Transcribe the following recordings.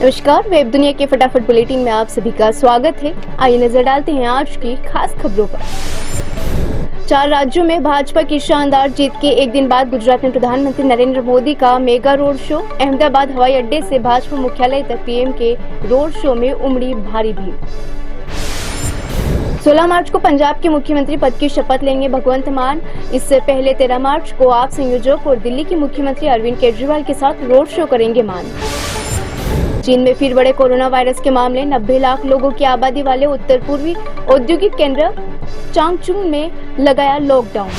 नमस्कार, वेब दुनिया के फटाफट बुलेटिन में आप सभी का स्वागत है। आइए नजर डालते हैं आज की खास खबरों पर। 4 राज्यों में भाजपा की शानदार जीत के एक दिन बाद गुजरात में प्रधानमंत्री नरेंद्र मोदी का मेगा रोड शो। अहमदाबाद हवाई अड्डे से भाजपा मुख्यालय तक पीएम के रोड शो में उमड़ी भारी भीड़। 16 मार्च को पंजाब के मुख्यमंत्री पद की शपथ लेंगे भगवंत मान। इससे पहले 13 मार्च को आप संयोजक और दिल्ली के मुख्यमंत्री अरविंद केजरीवाल के साथ रोड शो करेंगे मान। चीन में फिर बड़े कोरोना वायरस के मामले। 90 लाख लोगों की आबादी वाले उत्तर पूर्वी औद्योगिक केंद्र चांगचुंग में लगाया लॉकडाउन।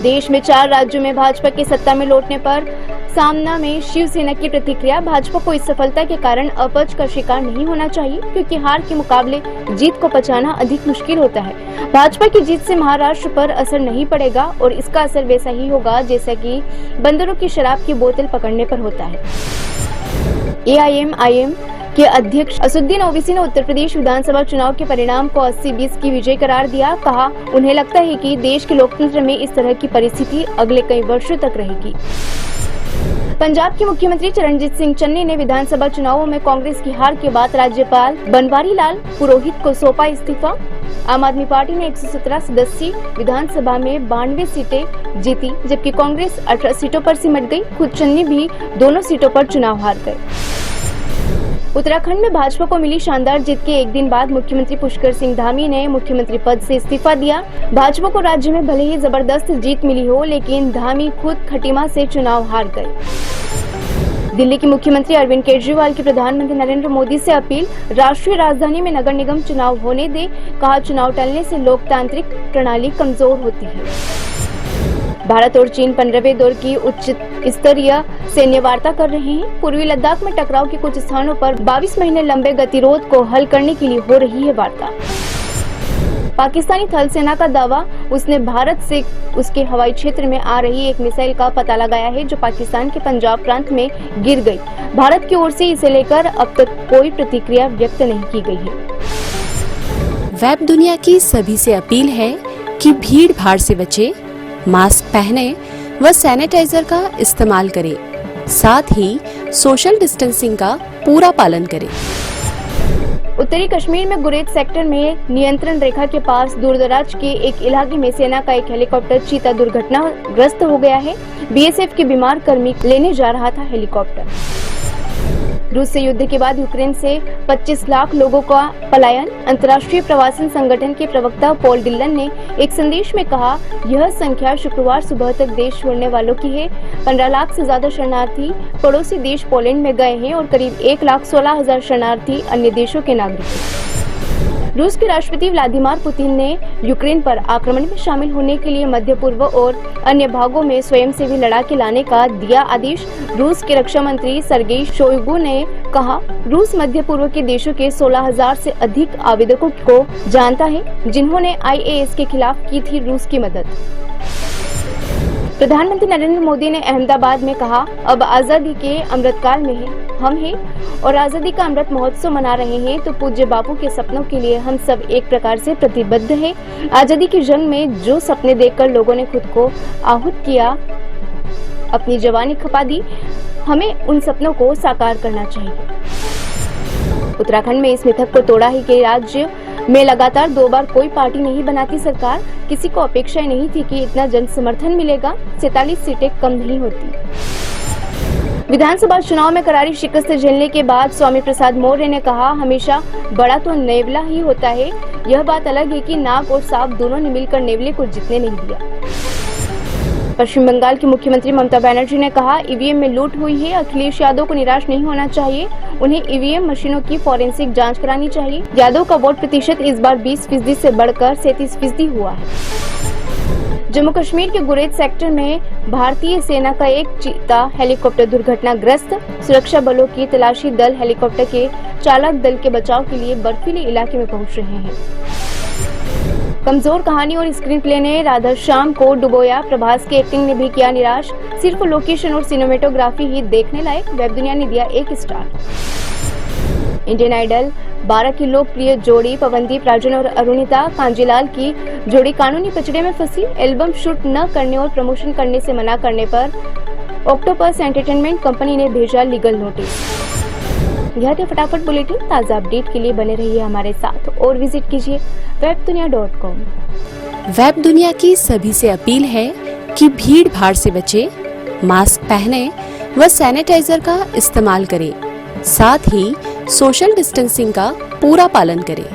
देश में 4 राज्यों में भाजपा के सत्ता में लौटने पर सामना में शिवसेना की प्रतिक्रिया। भाजपा को इस सफलता के कारण अपच का शिकार नहीं होना चाहिए, क्योंकि हार के मुकाबले जीत को पचाना अधिक मुश्किल होता है। भाजपा की जीत से महाराष्ट्र पर असर नहीं पड़ेगा और इसका असर वैसा ही होगा जैसा कि बंदरों की शराब की बोतल पकड़ने पर होता है। AIMIM के अध्यक्ष असदुद्दीन ओवैसी ने उत्तर प्रदेश विधानसभा चुनाव के परिणाम को 80-20 की विजय करार दिया। कहा, उन्हें लगता है कि देश के लोकतंत्र में इस तरह की परिस्थिति अगले कई वर्षों तक रहेगी। पंजाब के मुख्यमंत्री चरणजीत सिंह चन्नी ने विधानसभा चुनावों में कांग्रेस की हार के बाद राज्यपाल बनवारी लाल पुरोहित को सौंपा इस्तीफा। आम आदमी पार्टी ने 117 सदस्यीय विधानसभा में 92 सीटें जीती, जबकि कांग्रेस 18 सीटों पर सिमट गई। खुद चन्नी भी दोनों सीटों पर चुनाव हार गए। उत्तराखंड में भाजपा को मिली शानदार जीत के एक दिन बाद मुख्यमंत्री पुष्कर सिंह धामी ने मुख्यमंत्री पद से इस्तीफा दिया। भाजपा को राज्य में भले ही जबरदस्त जीत मिली हो, लेकिन धामी खुद खटीमा से चुनाव हार गए। दिल्ली के मुख्यमंत्री अरविंद केजरीवाल की प्रधानमंत्री नरेंद्र मोदी से अपील। राष्ट्रीय राजधानी में नगर निगम चुनाव होने दे। कहा, चुनाव टलने से लोकतांत्रिक प्रणाली कमजोर होती है। भारत और चीन 15वें दौर की उच्च स्तरीय सैन्य वार्ता कर रहे हैं। पूर्वी लद्दाख में टकराव के कुछ स्थानों पर 22 महीने लंबे गतिरोध को हल करने के लिए हो रही है वार्ता। पाकिस्तानी थल सेना का दावा, उसने भारत से उसके हवाई क्षेत्र में आ रही एक मिसाइल का पता लगाया है जो पाकिस्तान के पंजाब प्रांत में गिर गई। भारत की ओर से इसे लेकर अब तक कोई प्रतिक्रिया व्यक्त नहीं की गई है। वेब दुनिया की सभी से अपील है कि भीड़ भाड़ से बचे, मास्क पहने व सैनिटाइजर का इस्तेमाल करें, साथ ही सोशल डिस्टेंसिंग का पूरा पालन करें। उत्तरी कश्मीर में गुरेज सेक्टर में नियंत्रण रेखा के पास दूरदराज के एक इलाके में सेना का एक हेलीकॉप्टर चीता दुर्घटनाग्रस्त हो गया है। BSF के बीमार कर्मी लेने जा रहा था हेलीकॉप्टर। रूस से युद्ध के बाद यूक्रेन से 25 लाख लोगों का पलायन। अंतर्राष्ट्रीय प्रवासन संगठन के प्रवक्ता पॉल डिलन ने एक संदेश में कहा, यह संख्या शुक्रवार सुबह तक देश छोड़ने वालों की है। 15 लाख से ज्यादा शरणार्थी पड़ोसी देश पोलैंड में गए हैं और करीब 1,16,000 शरणार्थी अन्य देशों के नागरिक हैं। रूस के राष्ट्रपति व्लादिमीर पुतिन ने यूक्रेन पर आक्रमण में शामिल होने के लिए मध्य पूर्व और अन्य भागों में स्वयंसेवी लड़ाके लाने का दिया आदेश। रूस के रक्षा मंत्री सर्गेई शोइगु ने कहा, रूस मध्य पूर्व के देशों के 16,000 से अधिक आवेदकों को जानता है जिन्होंने IAS के खिलाफ की थी रूस की मदद। प्रधानमंत्री नरेंद्र मोदी ने अहमदाबाद में कहा, अब आजादी के अमृतकाल में हम हैं और आजादी का अमृत महोत्सव मना रहे हैं, तो पूज्य बापू के सपनों के लिए हम सब एक प्रकार से प्रतिबद्ध हैं। आजादी की जंग में जो सपने देखकर लोगों ने खुद को आहूत किया, अपनी जवानी खपा दी, हमें उन सपनों को साकार करना चाहिए। उत्तराखंड में इस मिथक को तोड़ा है कि राज्य में लगातार 2 बार कोई पार्टी नहीं बनाती सरकार। किसी को अपेक्षा नहीं थी कि इतना जन समर्थन मिलेगा। 47 सीटें कम नहीं होती। विधानसभा चुनाव में करारी शिकस्त झेलने के बाद स्वामी प्रसाद मौर्य ने कहा, हमेशा बड़ा तो नेवला ही होता है। यह बात अलग है कि नाग और सांप दोनों ने मिलकर नेवले को जीतने नहीं दिया। पश्चिम बंगाल की मुख्यमंत्री ममता बनर्जी ने कहा, EVM में लूट हुई है। अखिलेश यादव को निराश नहीं होना चाहिए। उन्हें EVM मशीनों की फॉरेंसिक जांच करानी चाहिए। यादव का वोट प्रतिशत इस बार 20% से बढ़कर 37% हुआ है। जम्मू कश्मीर के गुरेज सेक्टर में भारतीय सेना का एक चीता हेलीकॉप्टर दुर्घटनाग्रस्त। सुरक्षा बलों की तलाशी दल हेलीकॉप्टर के चालक दल के बचाव के लिए बर्फीले इलाके में पहुंच रहे हैं। कमजोर कहानी और स्क्रीन प्ले ने राधा श्याम को डुबोया। प्रभास की एक्टिंग ने भी किया निराश। सिर्फ लोकेशन और सिनेमेटोग्राफी ही देखने लायक। वेब दुनिया ने दिया 1 स्टार। इंडियन आइडल 12 की लोकप्रिय जोड़ी पवनदीप राजन और अरुणिता कांजीलाल की जोड़ी कानूनी पचड़े में फंसी। एल्बम शूट न करने और प्रमोशन करने से मना करने पर ऑक्टोपस एंटरटेनमेंट कंपनी ने भेजा लीगल नोटिस। यह थे फटाफट बुलेटिन। ताज़ा अपडेट के लिए बने रहिए हमारे साथ और विजिट कीजिए webdunia.com। वेब दुनिया की सभी से अपील है कि भीड़ भाड़ से बचे, मास्क पहने व सैनिटाइजर का इस्तेमाल करें। साथ ही सोशल डिस्टेंसिंग का पूरा पालन करें।